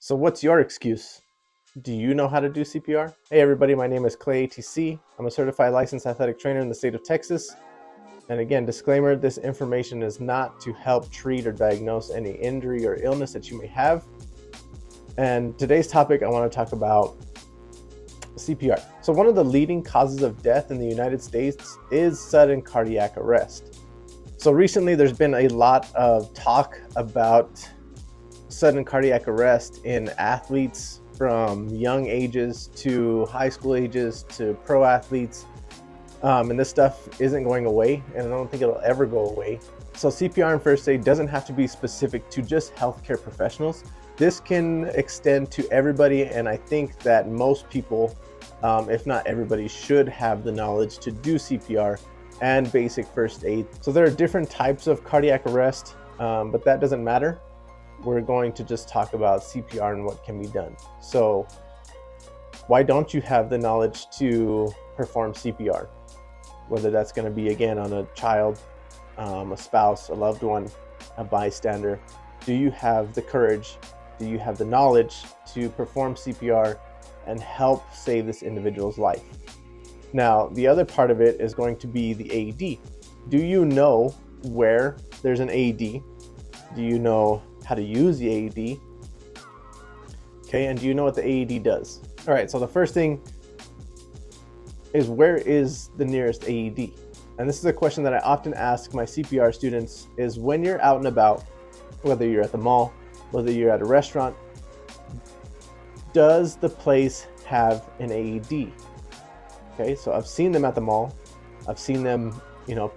So what's your excuse? Do you know how to do CPR? Hey everybody, my name is Clay ATC. I'm a certified licensed athletic trainer in the state of Texas. And again, disclaimer, this information is not to help treat or diagnose any injury or illness that you may have. And today's topic, I want to talk about CPR. So one of the leading causes of death in the United States is sudden cardiac arrest. So recently there's been a lot of talk about sudden cardiac arrest in athletes from young ages to high school ages to pro athletes. And this stuff isn't going away, and I don't think it'll ever go away. So CPR and first aid doesn't have to be specific to just healthcare professionals. This can extend to everybody, and I think that most people, if not everybody, should have the knowledge to do CPR and basic first aid. So there are different types of cardiac arrest, but that doesn't matter. We're going to just talk about CPR and what can be done. So why don't you have the knowledge to perform CPR? Whether that's going to be, again, on a child, a spouse, a loved one, a bystander. Do you have the courage? Do you have the knowledge to perform CPR and help save this individual's life? Now, the other part of it is going to be the AED. Do you know where there's an AED? Do you know how to use the AED? Okay, and do you know what the AED does? All right, so the first thing is, where is the nearest AED? And this is a question that I often ask my CPR students, is when you're out and about, whether you're at the mall, whether you're at a restaurant, does the place have an AED? Okay, so I've seen them at the mall. I've seen them,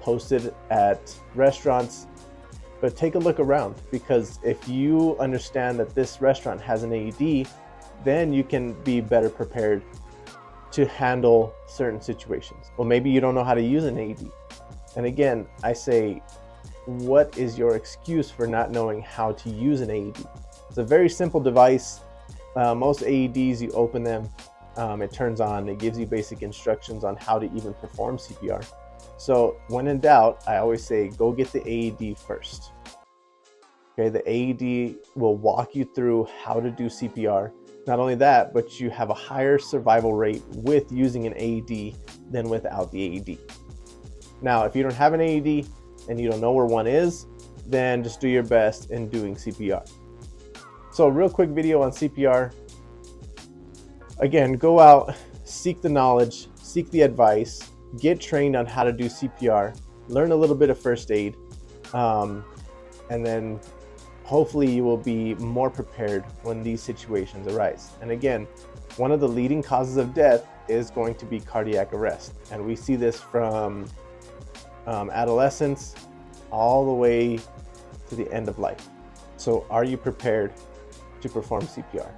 posted at restaurants. But take a look around, because if you understand that this restaurant has an AED, then you can be better prepared to handle certain situations. Well, maybe you don't know how to use an AED. And again, I say, what is your excuse for not knowing how to use an AED? It's a very simple device. Most AEDs, you open them, it turns on, it gives you basic instructions on how to even perform CPR. So when in doubt, I always say, go get the AED first. Okay, the AED will walk you through how to do CPR. Not only that, but you have a higher survival rate with using an AED than without the AED. Now, if you don't have an AED and you don't know where one is, then just do your best in doing CPR. So a real quick video on CPR. Again, go out, seek the knowledge, seek the advice, get trained on how to do CPR, learn a little bit of first aid, and then hopefully you will be more prepared when these situations arise. And again, one of the leading causes of death is going to be cardiac arrest. And we see this from adolescence all the way to the end of life. So are you prepared to perform CPR?